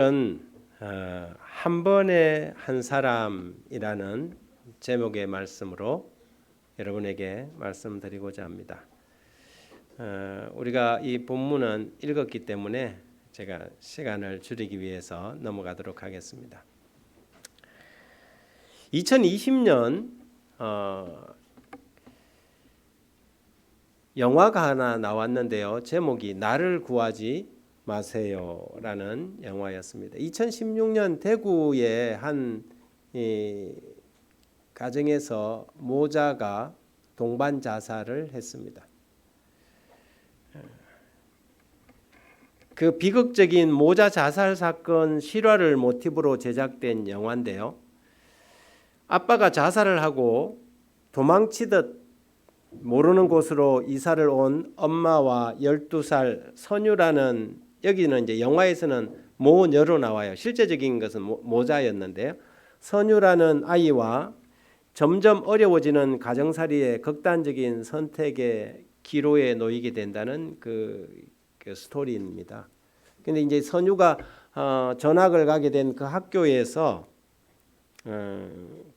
한 번에 한 사람이라는 제목의 말씀으로 여러분에게 말씀드리고자 합니다. 우리가 이 본문은 읽었기 때문에 제가 시간을 줄이기 위해서 넘어가도록 하겠습니다. 2020년 영화가 하나 나왔는데요. 제목이 나를 구하지 마세요라는 영화였습니다. 2016년 대구의 한 가정에서 모자가 동반 자살을 했습니다. 그 비극적인 모자 자살 사건 실화를 모티브로 제작된 영화인데요. 아빠가 자살을 하고 도망치듯 모르는 곳으로 이사를 온 엄마와 12살 선유라는, 여기는 이제 영화에서는 모녀로 나와요. 실제적인 것은 모자였는데요. 선유라는 아이와 점점 어려워지는 가정살이의 극단적인 선택의 기로에 놓이게 된다는 그 스토리입니다. 근데 이제 선유가 전학을 가게 된 그 학교에서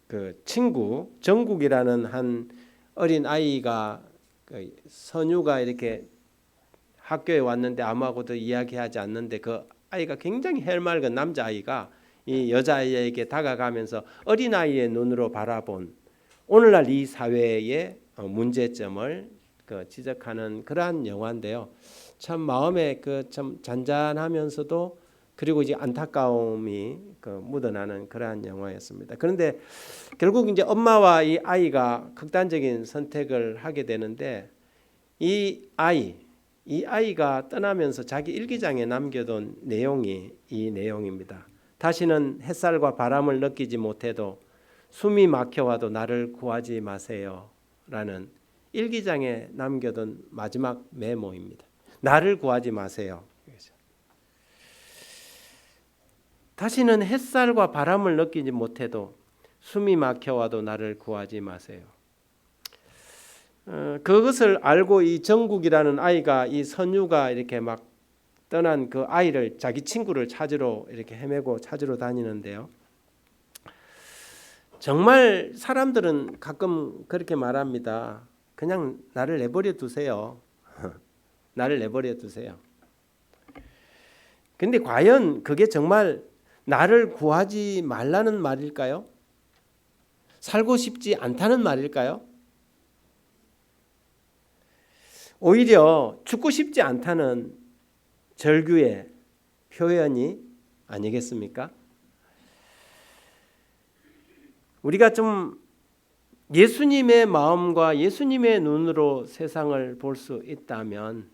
그 친구 정국이라는 한 어린 아이가, 선유가 이렇게 학교에 왔는데 아무하고도 이야기하지 않는데 그 아이가 굉장히 해맑은 남자아이가 이 여자아이에게 다가가면서 어린아이의 눈으로 바라본 오늘날 이 사회의 문제점을 지적하는 그러한 영화인데요. 참 마음에 참 잔잔하면서도 그리고 이제 안타까움이 묻어나는 그러한 영화였습니다. 그런데 결국 이제 엄마와 이 아이가 극단적인 선택을 하게 되는데 이 아이가 떠나면서 자기 일기장에 남겨둔 내용이 이 내용입니다. 다시는 햇살과 바람을 느끼지 못해도 숨이 막혀와도 나를 구하지 마세요 라는 일기장에 남겨둔 마지막 메모입니다. 나를 구하지 마세요. 다시는 햇살과 바람을 느끼지 못해도 숨이 막혀와도 나를 구하지 마세요. 그것을 알고 이 정국이라는 아이가, 이 선유가 이렇게 막 떠난 그 아이를, 자기 친구를 찾으러 이렇게 헤매고 찾으러 다니는데요. 정말 사람들은 가끔 그렇게 말합니다. 그냥 나를 내버려 두세요. 나를 내버려 두세요. 근데 과연 그게 정말 나를 구하지 말라는 말일까요? 살고 싶지 않다는 말일까요? 오히려 죽고 싶지 않다는 절규의 표현이 아니겠습니까? 우리가 좀 예수님의 마음과 예수님의 눈으로 세상을 볼 수 있다면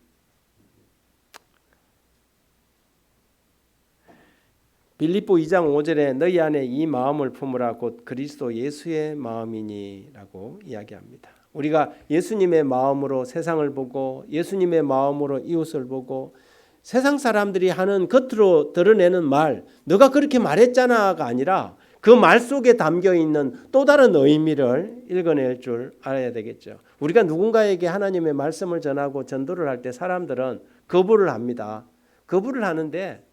빌립보 2장 5절에 너희 안에 이 마음을 품으라 곧 그리스도 예수의 마음이니라고 이야기합니다. 우리가 예수님의 마음으로 세상을 보고 예수님의 마음으로 이웃을 보고 세상 사람들이 하는 겉으로 드러내는 말, 너가 그렇게 말했잖아가 아니라 그 말 속에 담겨 있는 또 다른 의미를 읽어낼 줄 알아야 되겠죠. 우리가 누군가에게 하나님의 말씀을 전하고 전도를 할 때 사람들은 거부를 합니다. 거부를 하는데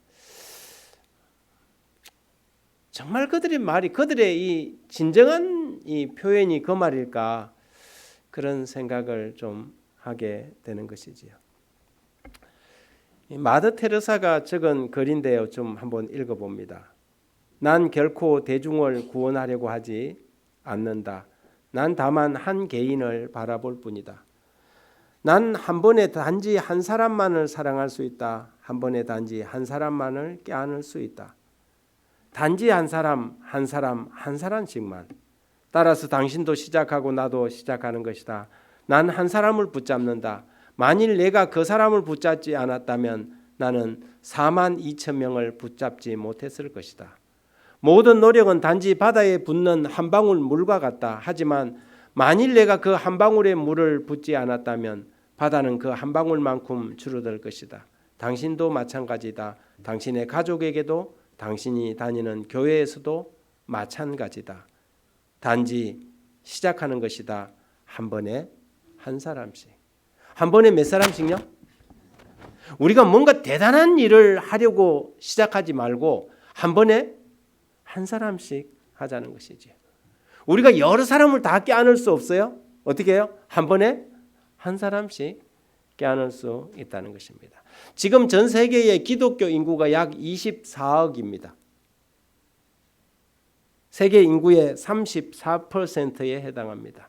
정말 그들의 말이, 그들의 이 진정한 이 표현이 그 말일까, 그런 생각을 좀 하게 되는 것이지요. 마더 테레사가 적은 글인데요. 좀 한번 읽어봅니다. 난 결코 대중을 구원하려고 하지 않는다. 난 다만 한 개인을 바라볼 뿐이다. 난 한 번에 단지 한 사람만을 사랑할 수 있다. 한 번에 단지 한 사람만을 껴안을 수 있다. 단지 한 사람씩만. 따라서 당신도 시작하고 나도 시작하는 것이다. 난 한 사람을 붙잡는다. 만일 내가 그 사람을 붙잡지 않았다면 나는 42,000명을 붙잡지 못했을 것이다. 모든 노력은 단지 바다에 붓는 한 방울 물과 같다. 하지만 만일 내가 그 한 방울의 물을 붓지 않았다면 바다는 그 한 방울만큼 줄어들 것이다. 당신도 마찬가지다. 당신의 가족에게도 당신이 다니는 교회에서도 마찬가지다. 단지 시작하는 것이다. 한 번에 한 사람씩. 한 번에 몇 사람씩요? 우리가 뭔가 대단한 일을 하려고 시작하지 말고 한 번에 한 사람씩 하자는 것이지. 우리가 여러 사람을 다 껴안을 수 없어요. 어떻게 해요? 한 번에 한 사람씩 껴안을 수 있다는 것입니다. 지금 전 세계의 기독교 인구가 약 24억입니다. 세계 인구의 34%에 해당합니다.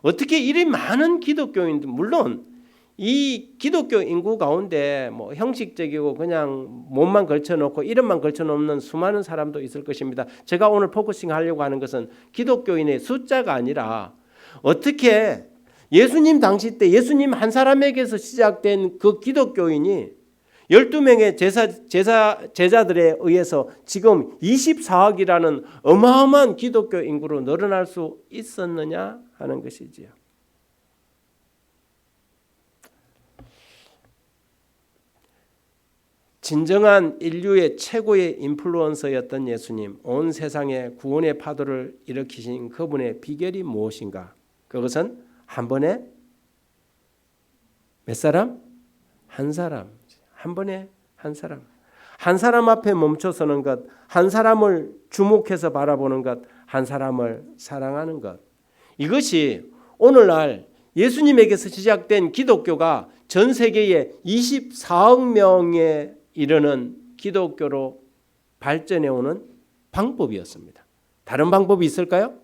어떻게 이리 많은 기독교인들, 물론 이 기독교 인구 가운데 뭐 형식적이고 그냥 몸만 걸쳐놓고 이름만 걸쳐놓는 수많은 사람도 있을 것입니다. 제가 오늘 포커싱 하려고 하는 것은 기독교인의 숫자가 아니라 어떻게 예수님 당시 때 예수님 한 사람에게서 시작된 그 기독교인이 12명의 제자들에 의해서 지금 24억이라는 어마어마한 기독교 인구로 늘어날 수 있었느냐 하는 것이지요. 진정한 인류의 최고의 인플루언서였던 예수님, 온 세상에 구원의 파도를 일으키신 그분의 비결이 무엇인가? 그것은 한 번에 몇 사람? 한 사람. 한 번에 한 사람. 한 사람 앞에 멈춰서는 것, 한 사람을 주목해서 바라보는 것, 한 사람을 사랑하는 것. 이것이 오늘날 예수님에게서 시작된 기독교가 전 세계에 24억 명에 이르는 기독교로 발전해오는 방법이었습니다. 다른 방법이 있을까요?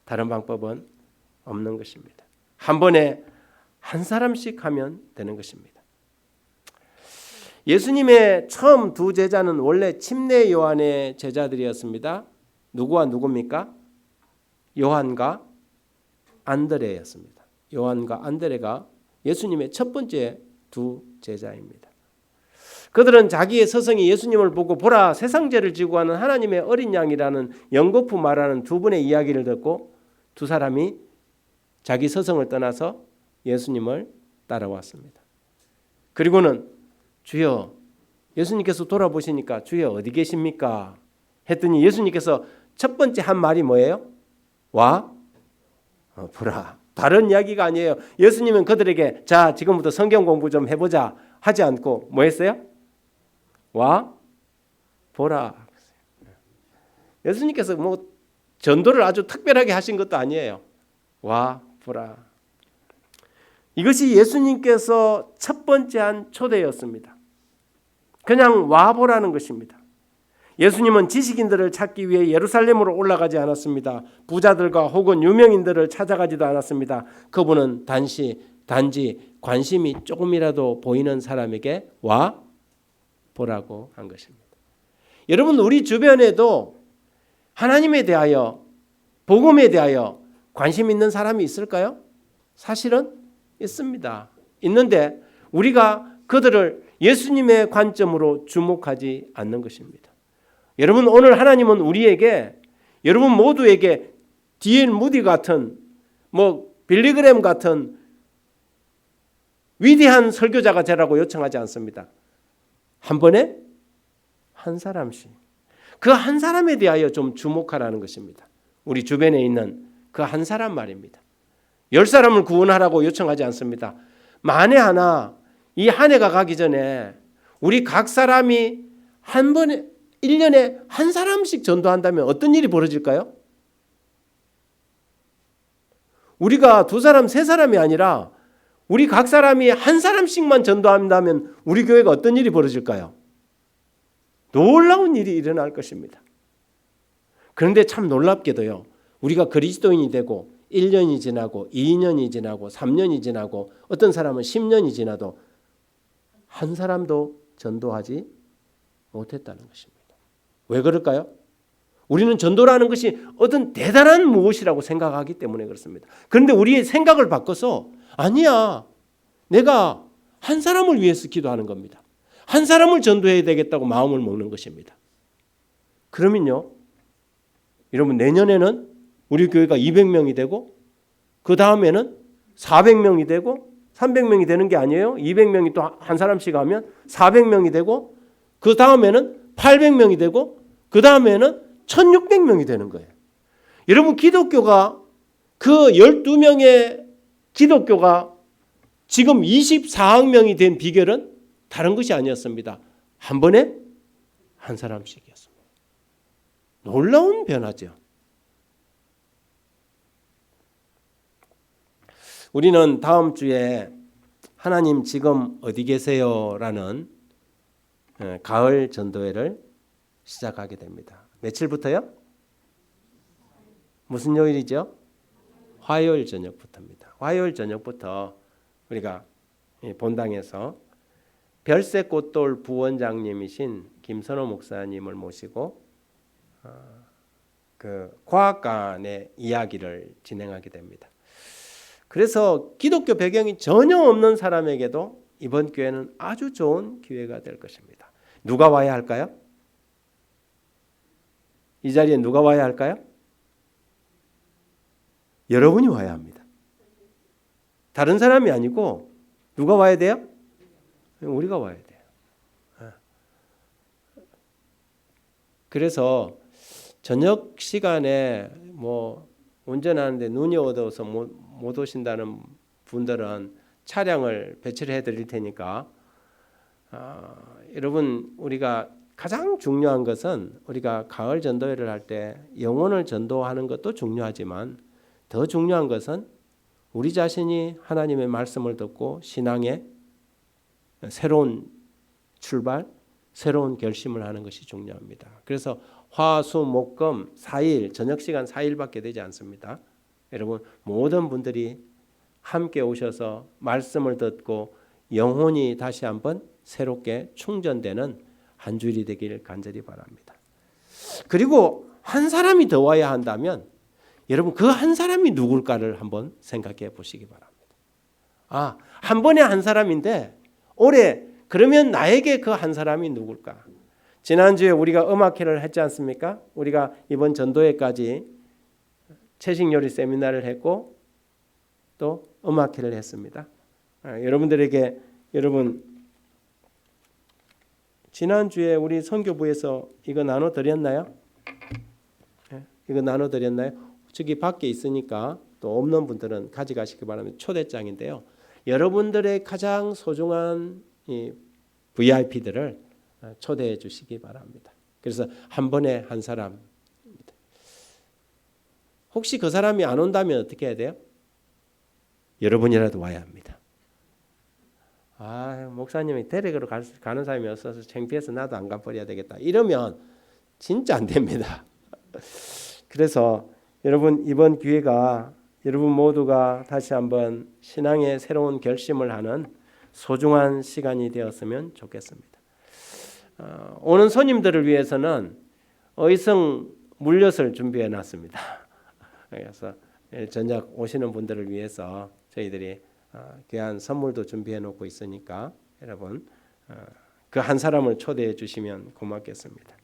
다른 방법은 없는 것입니다. 한 번에 한 사람씩 하면 되는 것입니다. 예수님의 처음 두 제자는 원래 침례 요한의 제자들이었습니다. 누구와 누구입니까? 요한과 안드레였습니다. 요한과 안드레가 예수님의 첫 번째 두 제자입니다. 그들은 자기의 스승이 예수님을 보고 보라 세상 죄를 지고 하는 하나님의 어린 양이라는 연거푸 말하는 두 분의 이야기를 듣고 두 사람이 자기 스승을 떠나서 예수님을 따라왔습니다. 그리고는 주여, 예수님께서 돌아보시니까 주여 어디 계십니까? 했더니 예수님께서 첫 번째 한 말이 뭐예요? 와 보라. 다른 이야기가 아니에요. 예수님은 그들에게 자 지금부터 성경 공부 좀 해보자 하지 않고 뭐 했어요? 와 보라. 예수님께서 뭐 전도를 아주 특별하게 하신 것도 아니에요. 와 보라. 이것이 예수님께서 첫 번째 한 초대였습니다. 그냥 와 보라는 것입니다. 예수님은 지식인들을 찾기 위해 예루살렘으로 올라가지 않았습니다. 부자들과 혹은 유명인들을 찾아가지도 않았습니다. 그분은 단지 관심이 조금이라도 보이는 사람에게 와 보라고 한 것입니다. 여러분 우리 주변에도 하나님에 대하여 복음에 대하여 관심 있는 사람이 있을까요? 사실은 있습니다. 있는데 우리가 그들을 예수님의 관점으로 주목하지 않는 것입니다. 여러분 오늘 하나님은 우리에게 여러분 모두에게 D.L. 무디 같은 빌리그램 같은 위대한 설교자가 되라고 요청하지 않습니다. 한 번에 한 사람씩 그 한 사람에 대하여 좀 주목하라는 것입니다. 우리 주변에 있는 그 한 사람 말입니다. 10사람을 구원하라고 요청하지 않습니다. 만에 하나 이 한 해가 가기 전에 우리 각 사람이 한 번에 1년에 한 사람씩 전도한다면 어떤 일이 벌어질까요? 우리가 2사람, 3사람이 아니라 우리 각 사람이 한 사람씩만 전도한다면 우리 교회가 어떤 일이 벌어질까요? 놀라운 일이 일어날 것입니다. 그런데 참 놀랍게도요. 우리가 그리스도인이 되고 1년이 지나고 2년이 지나고 3년이 지나고 어떤 사람은 10년이 지나도 한 사람도 전도하지 못했다는 것입니다. 왜 그럴까요? 우리는 전도라는 것이 어떤 대단한 무엇이라고 생각하기 때문에 그렇습니다. 그런데 우리의 생각을 바꿔서 아니야. 내가 한 사람을 위해서 기도하는 겁니다. 한 사람을 전도해야 되겠다고 마음을 먹는 것입니다. 그러면요. 여러분 내년에는 우리 교회가 200명이 되고 그 다음에는 400명이 되고 300명이 되는 게 아니에요. 200명이 또 한 사람씩 하면 400명이 되고 그 다음에는 800명이 되고 그 다음에는 1600명이 되는 거예요. 여러분 기독교가 그 12명의 기독교가 지금 24억 명이 된 비결은 다른 것이 아니었습니다. 한 번에 한 사람씩이었습니다. 놀라운 변화죠. 우리는 다음 주에 하나님 지금 어디 계세요? 라는 가을 전도회를 시작하게 됩니다. 며칠부터요? 무슨 요일이죠? 화요일 저녁부터입니다. 화요일 저녁부터 우리가 본당에서 별새꽃돌 부원장님이신 김선호 목사님을 모시고 그 과학관의 이야기를 진행하게 됩니다. 그래서 기독교 배경이 전혀 없는 사람에게도 이번 기회는 아주 좋은 기회가 될 것입니다. 누가 와야 할까요? 이 자리에 누가 와야 할까요? 여러분이 와야 합니다. 다른 사람이 아니고 누가 와야 돼요? 우리가 와야 돼요. 그래서 저녁 시간에 운전하는데 눈이 어두워서 못 오신다는 분들은 차량을 배치를 해드릴 테니까 여러분, 우리가 가장 중요한 것은 우리가 가을 전도회를 할 때 영혼을 전도하는 것도 중요하지만 더 중요한 것은 우리 자신이 하나님의 말씀을 듣고 신앙의 새로운 출발, 새로운 결심을 하는 것이 중요합니다. 그래서 화, 수, 목, 금 4일, 저녁 시간 4일밖에 되지 않습니다. 여러분, 모든 분들이 함께 오셔서 말씀을 듣고 영혼이 다시 한번 새롭게 충전되는 한 주일이 되길 간절히 바랍니다. 그리고 한 사람이 더 와야 한다면 여러분, 그 한 사람이 누굴까를 한번 생각해 보시기 바랍니다. 한 번에 한 사람인데 올해 그러면 나에게 그 한 사람이 누굴까? 지난주에 우리가 음악회를 했지 않습니까? 우리가 이번 전도회까지 채식요리 세미나를 했고 또 음악회를 했습니다. 여러분들에게 지난주에 우리 선교부에서 이거 나눠드렸나요? 이거 나눠드렸나요? 저기 밖에 있으니까 또 없는 분들은 가져가시기 바랍니다. 초대장인데요. 여러분들의 가장 소중한 이 VIP들을 초대해 주시기 바랍니다. 그래서 한 번에 한 사람입니다. 혹시 그 사람이 안 온다면 어떻게 해야 돼요? 여러분이라도 와야 합니다. 목사님이 데리러 가는 사람이 없어서 창피해서 나도 안 가버려야 되겠다. 이러면 진짜 안 됩니다. 그래서 여러분, 이번 기회가 여러분 모두가 다시 한번 신앙의 새로운 결심을 하는 소중한 시간이 되었으면 좋겠습니다. 오는 손님들을 위해서는 의성 물엿을 준비해 놨습니다. 그래서 저녁 오시는 분들을 위해서 저희들이 귀한 선물도 준비해 놓고 있으니까 여러분 그 한 사람을 초대해 주시면 고맙겠습니다.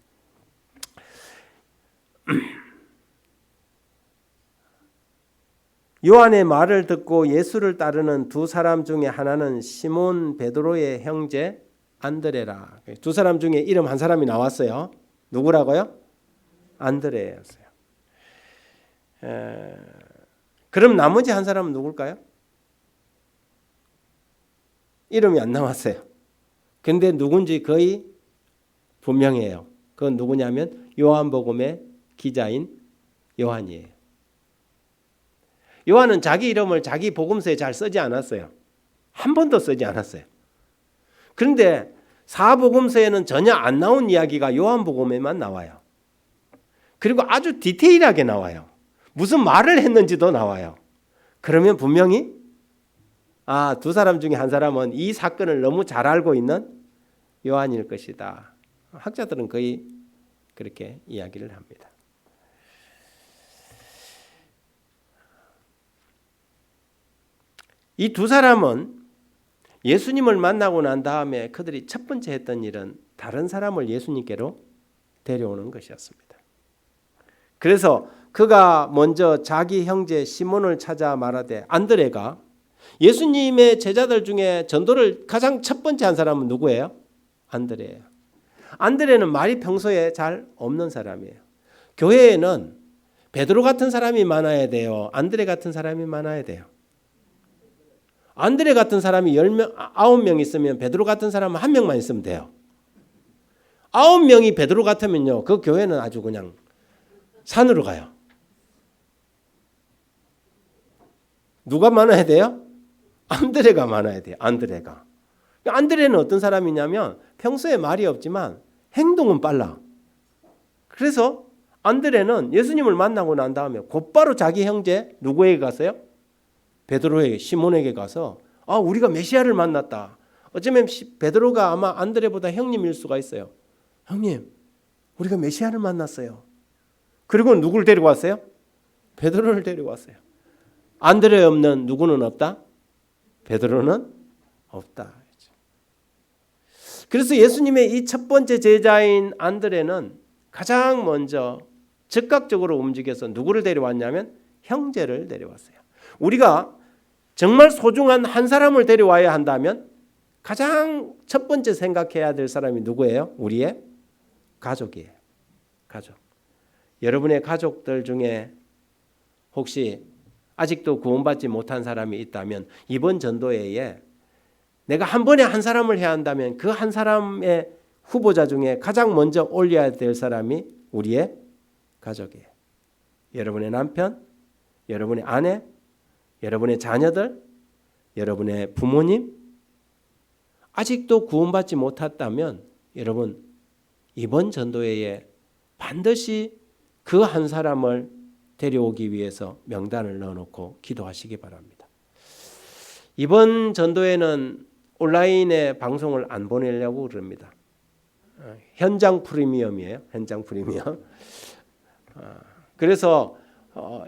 요한의 말을 듣고 예수를 따르는 두 사람 중에 하나는 시몬 베드로의 형제 안드레라. 두 사람 중에 이름 한 사람이 나왔어요. 누구라고요? 안드레였어요. 그럼 나머지 한 사람은 누굴까요? 이름이 안 나왔어요. 근데 누군지 거의 분명해요. 그건 누구냐면 요한복음의 기자인 요한이에요. 요한은 자기 이름을 자기 복음서에 잘 쓰지 않았어요. 한 번도 쓰지 않았어요. 그런데 사복음서에는 전혀 안 나온 이야기가 요한복음에만 나와요. 그리고 아주 디테일하게 나와요. 무슨 말을 했는지도 나와요. 그러면 분명히 두 사람 중에 한 사람은 이 사건을 너무 잘 알고 있는 요한일 것이다. 학자들은 거의 그렇게 이야기를 합니다. 이 두 사람은 예수님을 만나고 난 다음에 그들이 첫 번째 했던 일은 다른 사람을 예수님께로 데려오는 것이었습니다. 그래서 그가 먼저 자기 형제 시몬을 찾아 말하되, 안드레가 예수님의 제자들 중에 전도를 가장 첫 번째 한 사람은 누구예요? 안드레예요. 안드레는 말이 평소에 잘 없는 사람이에요. 교회에는 베드로 같은 사람이 많아야 돼요? 안드레 같은 사람이 많아야 돼요? 안드레 같은 사람이 10명, 9명 있으면 베드로 같은 사람은 1명만 있으면 돼요. 9명이 베드로 같으면요, 그 교회는 아주 그냥 산으로 가요. 누가 많아야 돼요? 안드레가 많아야 돼요. 안드레는 어떤 사람이냐면 평소에 말이 없지만 행동은 빨라. 그래서 안드레는 예수님을 만나고 난 다음에 곧바로 자기 형제 누구에게 갔어요? 베드로에게, 시몬에게 가서 우리가 메시아를 만났다. 어쩌면 베드로가 아마 안드레보다 형님일 수가 있어요. 형님, 우리가 메시아를 만났어요. 그리고 누구를 데리고 왔어요? 베드로를 데리고 왔어요. 안드레 없는 누구는 없다? 베드로는 없다. 그래서 예수님의 이 첫 번째 제자인 안드레는 가장 먼저 즉각적으로 움직여서 누구를 데려왔냐면 형제를 데려왔어요. 우리가 정말 소중한 한 사람을 데려와야 한다면 가장 첫 번째 생각해야 될 사람이 누구예요? 우리의 가족이에요. 가족. 여러분의 가족들 중에 혹시 아직도 구원받지 못한 사람이 있다면 이번 전도회에 내가 한 번에 한 사람을 해야 한다면 그 한 사람의 후보자 중에 가장 먼저 올려야 될 사람이 우리의 가족이에요. 여러분의 남편, 여러분의 아내, 여러분의 자녀들, 여러분의 부모님, 아직도 구원받지 못했다면 여러분 이번 전도회에 반드시 그 한 사람을 데려오기 위해서 명단을 넣어놓고 기도하시기 바랍니다. 이번 전도회는 온라인에 방송을 안 보내려고 그럽니다. 현장 프리미엄이에요. 현장 프리미엄. 그래서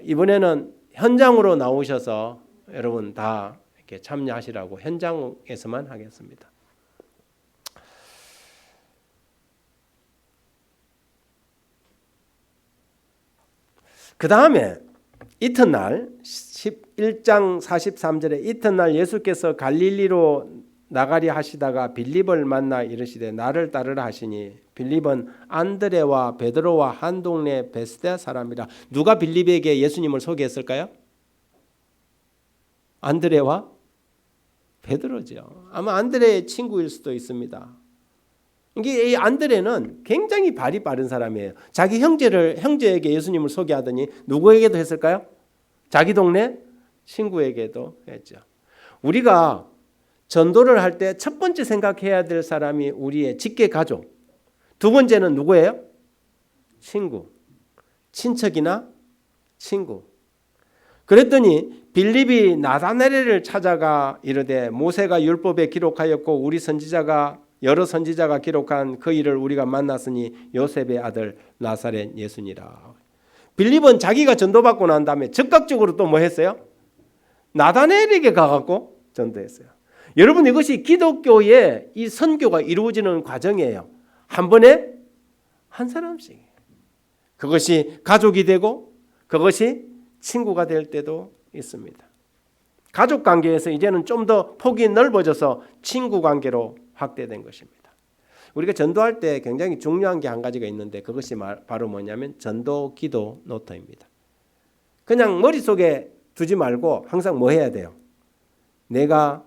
이번에는 현장으로 나오셔서 여러분 다 이렇게 참여하시라고 현장에서만 하겠습니다. 그 다음에 이튿날 11장 43절에 이튿날 예수께서 갈릴리로 나가리 하시다가 빌립을 만나 이르시되 나를 따르라 하시니 빌립은 안드레와 베드로와 한 동네 베스데 사람이라. 누가 빌립에게 예수님을 소개했을까요? 안드레와 베드로죠. 아마 안드레의 친구일 수도 있습니다. 이게 이 안드레는 굉장히 발이 빠른 사람이에요. 자기 형제에게 예수님을 소개하더니 누구에게도 했을까요? 자기 동네 친구에게도 했죠. 우리가 전도를 할 때 첫 번째 생각해야 될 사람이 우리의 직계 가족. 두 번째는 누구예요? 친구. 친척이나 친구. 그랬더니 빌립이 나다나엘을 찾아가 이르되 모세가 율법에 기록하였고 우리 선지자가 여러 선지자가 기록한 그 일을 우리가 만났으니 요셉의 아들 나사렛 예수니라. 빌립은 자기가 전도받고 난 다음에 즉각적으로 또 뭐 했어요? 나다나엘에게 가갖고 전도했어요. 여러분 이것이 기독교의 이 선교가 이루어지는 과정이에요. 한 번에 한 사람씩. 그것이 가족이 되고 그것이 친구가 될 때도 있습니다. 가족 관계에서 이제는 좀 더 폭이 넓어져서 친구 관계로 확대된 것입니다. 우리가 전도할 때 굉장히 중요한 게 한 가지가 있는데 그것이 바로 뭐냐면 전도 기도 노트입니다. 그냥 머릿속에 두지 말고 항상 뭐 해야 돼요? 내가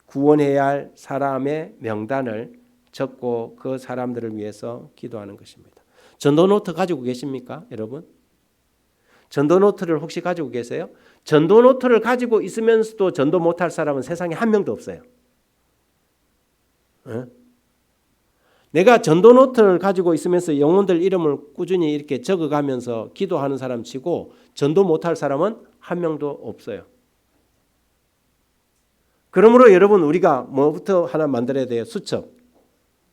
구원해야 할 사람의 명단을 적고 그 사람들을 위해서 기도하는 것입니다. 전도 노트 가지고 계십니까, 여러분? 전도 노트를 혹시 가지고 계세요? 전도 노트를 가지고 있으면서도 전도 못할 사람은 세상에 한 명도 없어요. 내가 전도 노트를 가지고 있으면서 영혼들 이름을 꾸준히 이렇게 적어가면서 기도하는 사람 치고 전도 못할 사람은 한 명도 없어요. 그러므로 여러분 우리가 뭐부터 하나 만들어야 돼요? 수첩.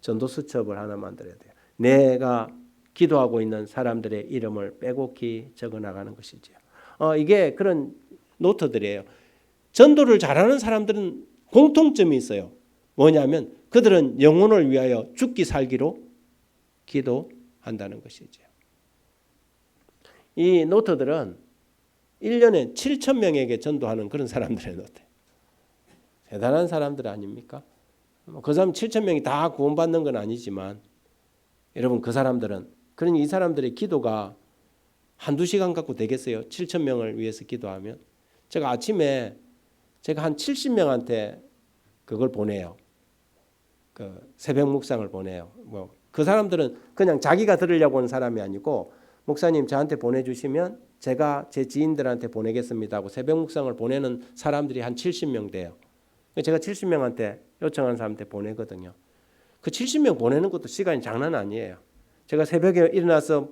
전도 수첩을 하나 만들어야 돼요. 내가 기도하고 있는 사람들의 이름을 빼곡히 적어나가는 것이죠. 이게 그런 노트들이에요. 전도를 잘하는 사람들은 공통점이 있어요. 뭐냐면 그들은 영혼을 위하여 죽기 살기로 기도한다는 것이죠. 이 노트들은 1년에 7,000명에게 전도하는 그런 사람들의 노트. 대단한 사람들 아닙니까? 그 사람 7,000명이 다 구원받는 건 아니지만 여러분 그 사람들은 그러니 이 사람들의 기도가 한두 시간 갖고 되겠어요? 7,000명을 위해서 기도하면. 제가 아침에 제가 한 70명한테 그걸 보내요. 그 새벽 묵상을 보내요. 뭐 그 사람들은 그냥 자기가 들으려고 온 사람이 아니고 목사님 저한테 보내주시면 제가 제 지인들한테 보내겠습니다 하고 새벽 묵상을 보내는 사람들이 한 70명 돼요. 제가 70명한테 요청한 사람한테 보내거든요. 그 70명 보내는 것도 시간이 장난 아니에요. 제가 새벽에 일어나서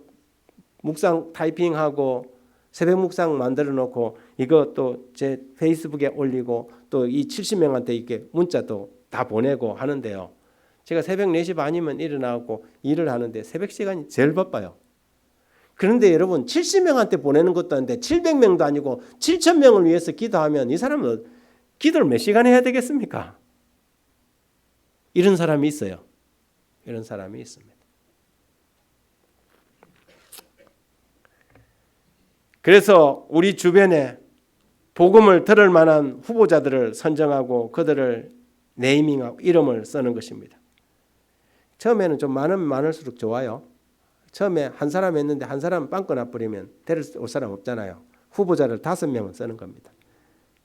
묵상 타이핑하고 새벽 묵상 만들어 놓고 이거 또 제 페이스북에 올리고 또 이 70명한테 이렇게 문자도 다 보내고 하는데요. 제가 새벽 4시 반이면 일어나고 일을 하는데 새벽 시간이 제일 바빠요. 그런데 여러분 70명한테 보내는 것도 아닌데 700명도 아니고 7,000명을 위해서 기도하면 이 사람은 기도를 몇 시간 해야 되겠습니까? 이런 사람이 있어요. 이런 사람이 있습니다. 그래서 우리 주변에 복음을 들을 만한 후보자들을 선정하고 그들을 네이밍하고 이름을 쓰는 것입니다. 처음에는 좀 많으면 많을수록 좋아요. 처음에 한 사람 했는데 한 사람 빵꾸 나버리면 데려올 사람 없잖아요. 후보자를 5명은 쓰는 겁니다.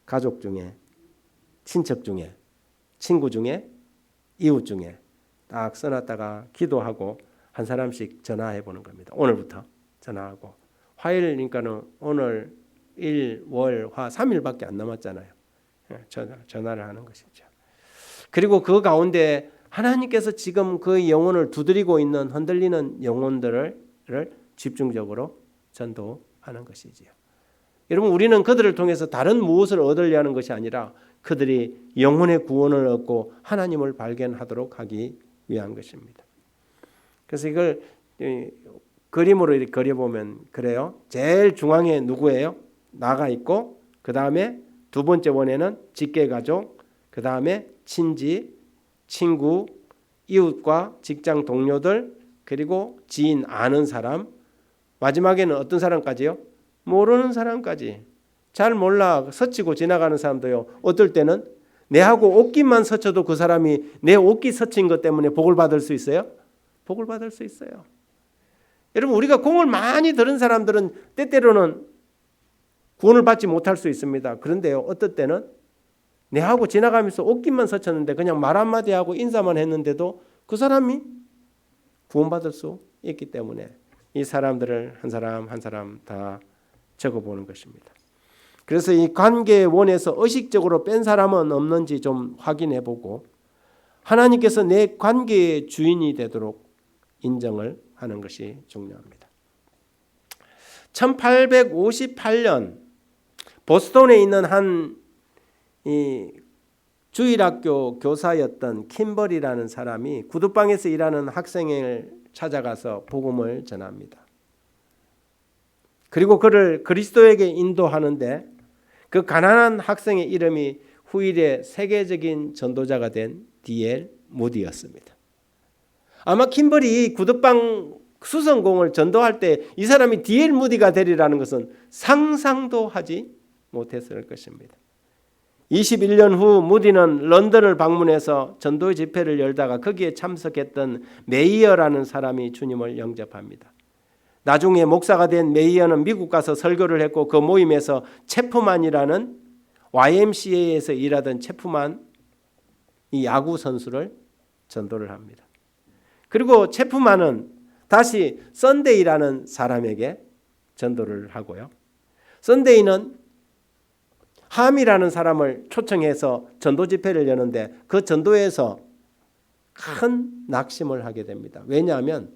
가족 중에, 친척 중에, 친구 중에, 이웃 중에 딱 써놨다가 기도하고 한 사람씩 전화해 보는 겁니다. 오늘부터 전화하고 화요일이니까는 오늘 1, 월, 화 3일밖에 안 남았잖아요. 전화를 하는 것이죠. 그리고 그 가운데 하나님께서 지금 그 영혼을 두드리고 있는 흔들리는 영혼들을 집중적으로 전도하는 것이지요. 여러분 우리는 그들을 통해서 다른 무엇을 얻으려는 것이 아니라 그들이 영혼의 구원을 얻고 하나님을 발견하도록 하기 위한 것입니다. 그래서 이걸 그림으로 이렇게 그려보면 그래요. 제일 중앙에 누구예요? 나가 있고 그 다음에 두 번째 원에는 직계가족, 그 다음에 친지, 친구, 이웃과 직장 동료들, 그리고 지인, 아는 사람, 마지막에는 어떤 사람까지요? 모르는 사람까지. 잘 몰라 스치고 지나가는 사람도요. 어떨 때는 내하고 옷깃만 스쳐도 그 사람이 내 옷깃 스친 것 때문에 복을 받을 수 있어요? 복을 받을 수 있어요. 여러분 우리가 공을 많이 들은 사람들은 때때로는 구원을 받지 못할 수 있습니다. 그런데요. 어떨 때는 내하고 지나가면서 옷깃만 스쳤는데 그냥 말 한마디 하고 인사만 했는데도 그 사람이 구원받을 수 있기 때문에 이 사람들을 한 사람 한 사람 다 적어보는 것입니다. 그래서 이 관계의 원에서 의식적으로 뺀 사람은 없는지 좀 확인해보고 하나님께서 내 관계의 주인이 되도록 인정을 하는 것이 중요합니다. 1858년 보스턴에 있는 한 이 주일학교 교사였던 킴벌이라는 사람이 구두방에서 일하는 학생을 찾아가서 복음을 전합니다. 그리고 그를 그리스도에게 인도하는데 그 가난한 학생의 이름이 후일에 세계적인 전도자가 된 D.L. 무디였습니다. 아마 킴벌이 구두방 수성공을 전도할 때 이 사람이 D.L. 무디가 되리라는 것은 상상도 하지 못했을 것입니다. 21년 후 무디는 런던을 방문해서 전도 집회를 열다가 거기에 참석했던 메이어라는 사람이 주님을 영접합니다. 나중에 목사가 된 메이어는 미국 가서 설교를 했고 그 모임에서 체프만이라는 YMCA에서 일하던 체프만 이 야구 선수를 전도를 합니다. 그리고 체프만은 다시 썬데이라는 사람에게 전도를 하고요. 썬데이는 함이라는 사람을 초청해서 전도 집회를 여는데 그 전도에서 큰 낙심을 하게 됩니다. 왜냐하면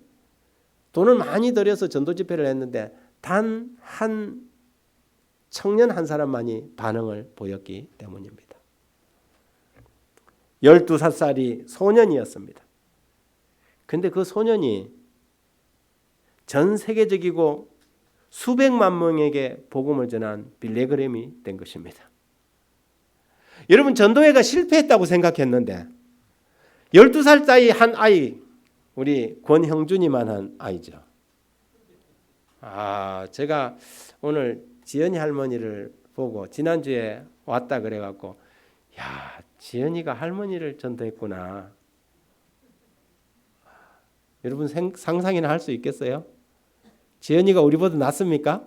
돈을 많이 들여서 전도 집회를 했는데 단 한 청년 한 사람만이 반응을 보였기 때문입니다. 12살짜리 소년이었습니다. 그런데 그 소년이 전 세계적이고 수백만 명에게 복음을 전한 빌레그램이 된 것입니다. 여러분 전도회가 실패했다고 생각했는데 12살짜리 한 아이, 우리 권형준이만한 아이죠. 제가 오늘 지연이 할머니를 보고 지난주에 왔다 그래갖고 야, 지연이가 할머니를 전도했구나. 여러분 상상이나 할 수 있겠어요? 지연이가 우리보다 낫습니까?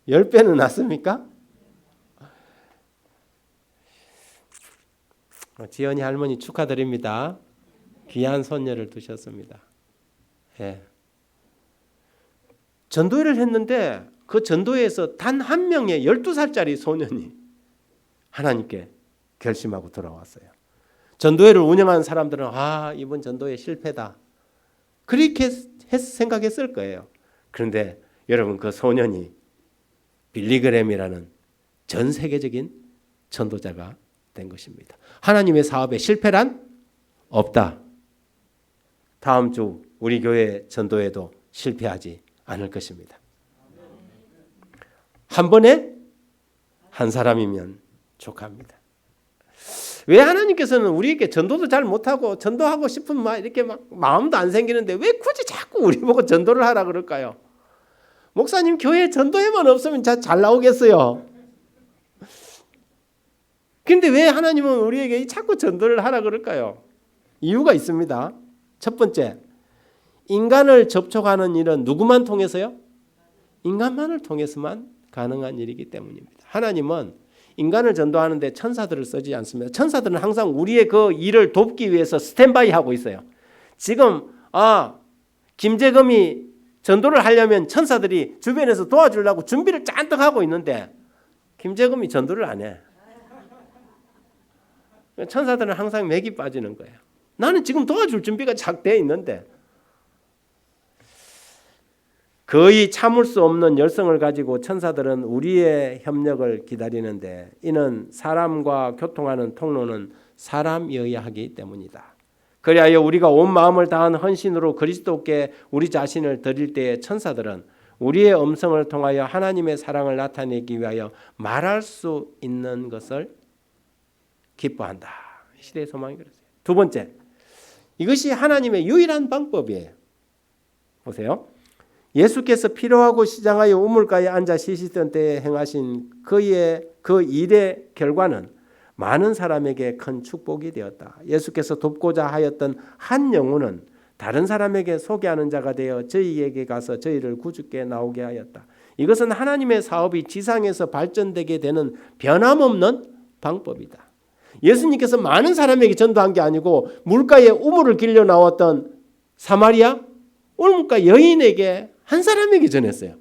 10배는 낫습니까? 지연이 할머니 축하드립니다. 귀한 손녀를 두셨습니다. 예. 전도회를 했는데 그 전도회에서 단 한 명의 12살짜리 소년이 하나님께 결심하고 돌아왔어요. 전도회를 운영하는 사람들은 이번 전도회 실패다, 그렇게 생각했을 거예요. 그런데 여러분, 그 소년이 빌리그램이라는 전 세계적인 전도자가 된 것입니다. 하나님의 사업에 실패란 없다. 다음 주 우리 교회 전도회도 실패하지 않을 것입니다. 한 번에 한 사람이면 족합니다. 왜 하나님께서는 우리에게 전도도 잘 못하고 전도하고 싶은 이렇게 마음도 안 생기는데 왜 굳이 자꾸 우리 보고 전도를 하라 그럴까요? 목사님, 교회 전도회만 없으면 잘 나오겠어요. 근데 왜 하나님은 우리에게 자꾸 전도를 하라 그럴까요? 이유가 있습니다. 첫 번째, 인간을 접촉하는 일은 누구만 통해서요? 인간만을 통해서만 가능한 일이기 때문입니다. 하나님은 인간을 전도하는데 천사들을 쓰지 않습니다. 천사들은 항상 우리의 그 일을 돕기 위해서 스탠바이 하고 있어요. 지금 김재금이 전도를 하려면 천사들이 주변에서 도와주려고 준비를 잔뜩 하고 있는데 김재금이 전도를 안 해. 천사들은 항상 맥이 빠지는 거예요. 나는 지금 도와줄 준비가 잘 돼 있는데. 거의 참을 수 없는 열성을 가지고 천사들은 우리의 협력을 기다리는데, 이는 사람과 교통하는 통로는 사람이어야 하기 때문이다. 그리하여 우리가 온 마음을 다한 헌신으로 그리스도께 우리 자신을 드릴 때에 천사들은 우리의 음성을 통하여 하나님의 사랑을 나타내기 위하여 말할 수 있는 것을 기뻐한다. 시대의 소망이 그렇습니다. 두 번째, 이것이 하나님의 유일한 방법이에요. 보세요. 예수께서 필요하고 시장하여 우물가에 앉아 쉬시던 때에 행하신 그 일의 결과는 많은 사람에게 큰 축복이 되었다. 예수께서 돕고자 하였던 한 영혼은 다른 사람에게 소개하는 자가 되어 저희에게 가서 저희를 구주께 나오게 하였다. 이것은 하나님의 사업이 지상에서 발전되게 되는 변함없는 방법이다. 예수님께서 많은 사람에게 전도한 게 아니고 물가에 우물을 길려 나왔던 사마리아 우물가 여인에게, 한 사람에게 전했어요.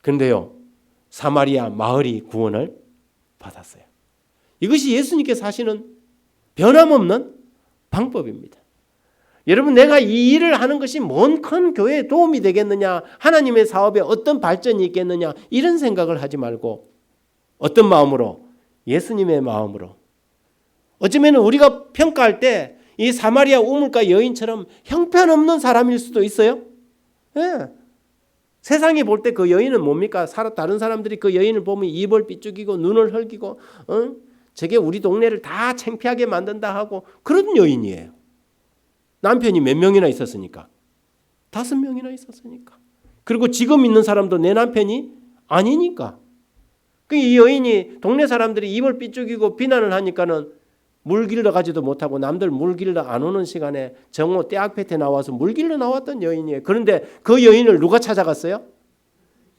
그런데요, 사마리아 마을이 구원을 받았어요. 이것이 예수님께서 하시는 변함없는 방법입니다. 여러분, 내가 이 일을 하는 것이 뭔 큰 교회에 도움이 되겠느냐, 하나님의 사업에 어떤 발전이 있겠느냐, 이런 생각을 하지 말고 어떤 마음으로? 예수님의 마음으로. 어쩌면 우리가 평가할 때 이 사마리아 우물가 여인처럼 형편없는 사람일 수도 있어요. 예. 세상이 볼 때 그 여인은 뭡니까? 다른 사람들이 그 여인을 보면 입을 삐죽이고 눈을 흘기고 저게 우리 동네를 다 창피하게 만든다 하고 그런 여인이에요. 남편이 몇 명이나 있었으니까? 5명이나 있었으니까. 그리고 지금 있는 사람도 내 남편이 아니니까. 이 여인이 동네 사람들이 입을 삐죽이고 비난을 하니까는 물 길러 가지도 못하고 남들 물 길러 안 오는 시간에 정오 떼학볕에 나와서 물 길러 나왔던 여인이에요. 그런데 그 여인을 누가 찾아갔어요?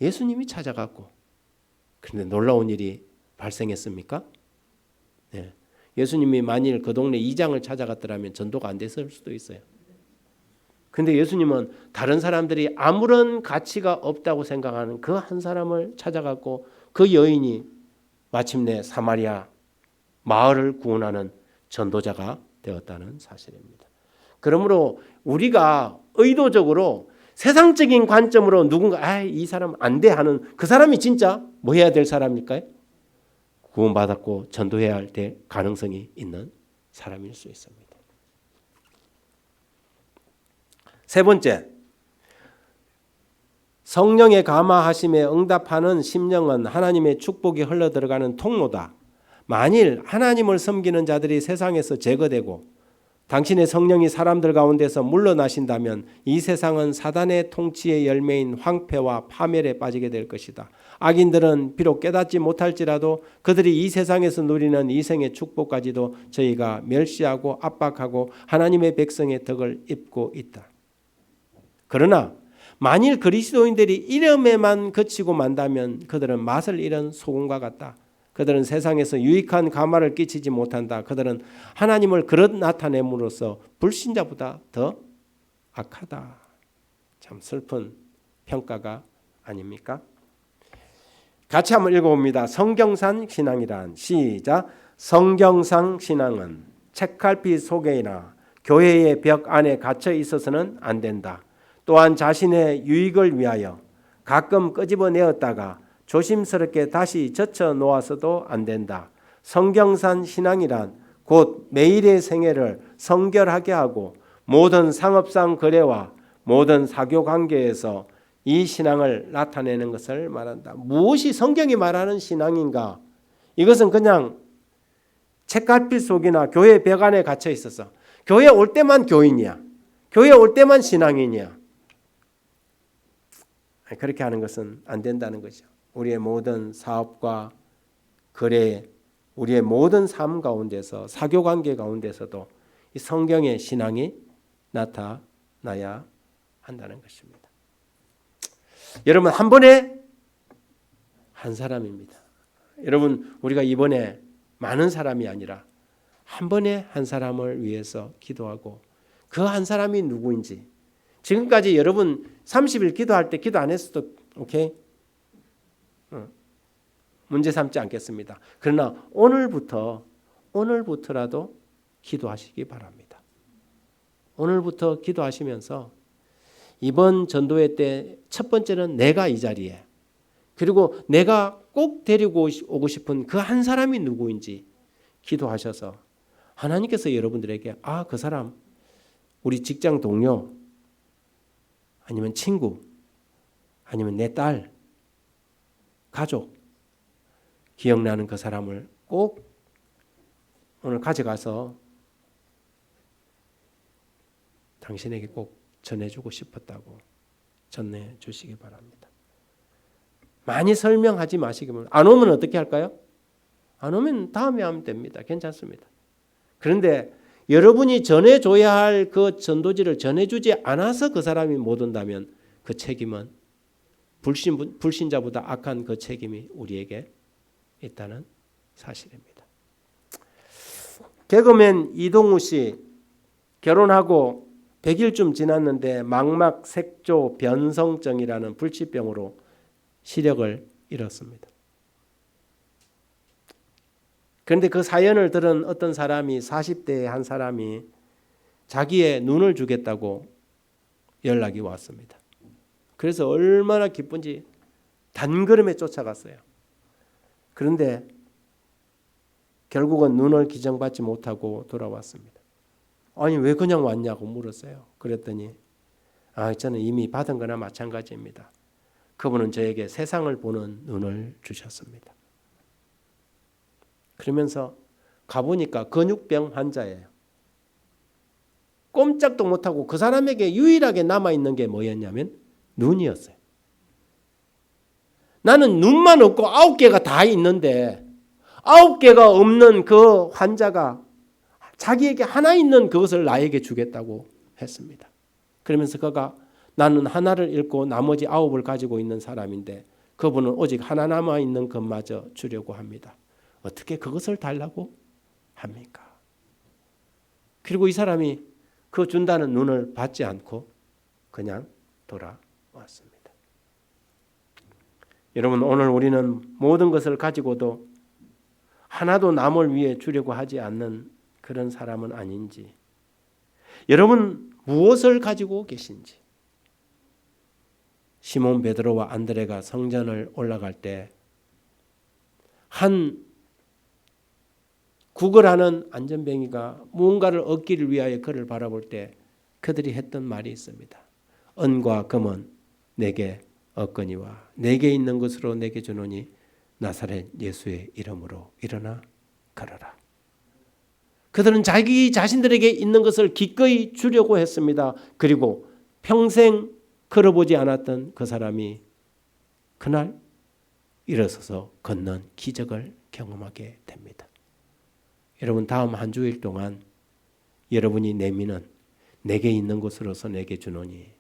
예수님이 찾아갔고. 그런데 놀라운 일이 발생했습니까? 네. 예수님이 만일 그 동네 이장을 찾아갔더라면 전도가 안 됐을 수도 있어요. 그런데 예수님은 다른 사람들이 아무런 가치가 없다고 생각하는 그 한 사람을 찾아갔고, 그 여인이 마침내 사마리아 마을을 구원하는 전도자가 되었다는 사실입니다. 그러므로 우리가 의도적으로 세상적인 관점으로 누군가 이 사람 안 돼 하는 그 사람이 진짜 뭐 해야 될 사람일까요? 구원받았고 전도해야 할 때 가능성이 있는 사람일 수 있습니다. 세 번째, 성령의 감화하심에 응답하는 심령은 하나님의 축복이 흘러들어가는 통로다. 만일 하나님을 섬기는 자들이 세상에서 제거되고 당신의 성령이 사람들 가운데서 물러나신다면 이 세상은 사단의 통치의 열매인 황폐와 파멸에 빠지게 될 것이다. 악인들은 비록 깨닫지 못할지라도 그들이 이 세상에서 누리는 이생의 축복까지도 저희가 멸시하고 압박하고 하나님의 백성의 덕을 입고 있다. 그러나 만일 그리스도인들이 이름에만 그치고 만다면 그들은 맛을 잃은 소금과 같다. 그들은 세상에서 유익한 가마를 끼치지 못한다. 그들은 하나님을 그릇 나타냄으로써 불신자보다 더 악하다. 참 슬픈 평가가 아닙니까? 같이 한번 읽어봅니다. 성경상 신앙이란 시작. 성경상 신앙은 책갈피 속에나 교회의 벽 안에 갇혀 있어서는 안 된다. 또한 자신의 유익을 위하여 가끔 끄집어내었다가 조심스럽게 다시 젖혀 놓아서도 안 된다. 성경상 신앙이란 곧 매일의 생애를 성결하게 하고 모든 상업상 거래와 모든 사교관계에서 이 신앙을 나타내는 것을 말한다. 무엇이 성경이 말하는 신앙인가? 이것은 그냥 책갈피 속이나 교회 벽 안에 갇혀 있어서 교회 올 때만 교인이야. 교회 올 때만 신앙인이야. 그렇게 하는 것은 안 된다는 거죠. 우리의 모든 사업과 거래, 우리의 모든 삶 가운데서 사교관계 가운데서도 이 성경의 신앙이 나타나야 한다는 것입니다. 여러분 한 번에 한 사람입니다. 여러분 우리가 이번에 많은 사람이 아니라 한 번에 한 사람을 위해서 기도하고 그 한 사람이 누구인지 지금까지 여러분 30일 기도할 때 기도 안 했어도 오케이? 문제 삼지 않겠습니다. 그러나 오늘부터라도 기도하시기 바랍니다. 오늘부터 기도하시면서 이번 전도회 때 첫 번째는 내가 이 자리에 그리고 내가 꼭 데리고 오고 싶은 그 한 사람이 누구인지 기도하셔서 하나님께서 여러분들에게 그 사람 우리 직장 동료 아니면 친구 아니면 내 딸 가족 기억나는 그 사람을 꼭 오늘 가져가서 당신에게 꼭 전해주고 싶었다고 전해주시기 바랍니다. 많이 설명하지 마시기 바랍니다. 안 오면 어떻게 할까요? 안 오면 다음에 하면 됩니다. 괜찮습니다. 그런데 여러분이 전해줘야 할 그 전도지를 전해주지 않아서 그 사람이 못 온다면 그 책임은 불신자보다 악한 그 책임이 우리에게 있다는 사실입니다. 개그맨 이동우 씨 결혼하고 100일쯤 지났는데 망막색조 변성증이라는 불치병으로 시력을 잃었습니다. 그런데 그 사연을 들은 어떤 사람이 40대의 한 사람이 자기의 눈을 주겠다고 연락이 왔습니다. 그래서 얼마나 기쁜지 단걸음에 쫓아갔어요. 그런데 결국은 눈을 기증받지 못하고 돌아왔습니다. 아니 왜 그냥 왔냐고 물었어요. 그랬더니 저는 이미 받은 거나 마찬가지입니다. 그분은 저에게 세상을 보는 눈을 주셨습니다. 그러면서 가보니까 근육병 환자예요. 꼼짝도 못하고 그 사람에게 유일하게 남아있는 게 뭐였냐면 눈이었어요. 나는 눈만 없고 9개가 다 있는데 9개가 없는 그 환자가 자기에게 하나 있는 그것을 나에게 주겠다고 했습니다. 그러면서 그가 나는 하나를 잃고 나머지 9을 가지고 있는 사람인데 그분은 오직 하나 남아있는 것마저 주려고 합니다. 어떻게 그것을 달라고 합니까? 그리고 이 사람이 그 준다는 눈을 받지 않고 그냥 돌아왔습니다. 여러분 오늘 우리는 모든 것을 가지고도 하나도 남을 위해 주려고 하지 않는 그런 사람은 아닌지 여러분 무엇을 가지고 계신지 시몬 베드로와 안드레가 성전을 올라갈 때 한 구걸하는 안전뱅이가 무언가를 얻기를 위하여 그를 바라볼 때 그들이 했던 말이 있습니다. 은과 금은 내게 얻거니와 내게 있는 것으로 내게 주노니 나사렛 예수의 이름으로 일어나 걸어라. 그들은 자기 자신들에게 있는 것을 기꺼이 주려고 했습니다. 그리고 평생 걸어보지 않았던 그 사람이 그날 일어서서 걷는 기적을 경험하게 됩니다. 여러분 다음 한 주일 동안 여러분이 내미는 내게 있는 것으로서 내게 주노니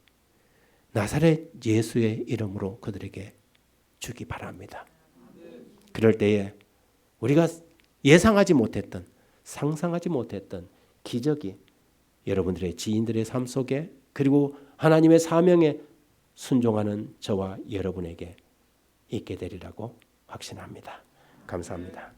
나사렛 예수의 이름으로 그들에게 주기 바랍니다. 그럴 때에 우리가 예상하지 못했던, 상상하지 못했던 기적이 여러분들의 지인들의 삶 속에, 그리고 하나님의 사명에 순종하는 저와 여러분에게 있게 되리라고 확신합니다. 감사합니다.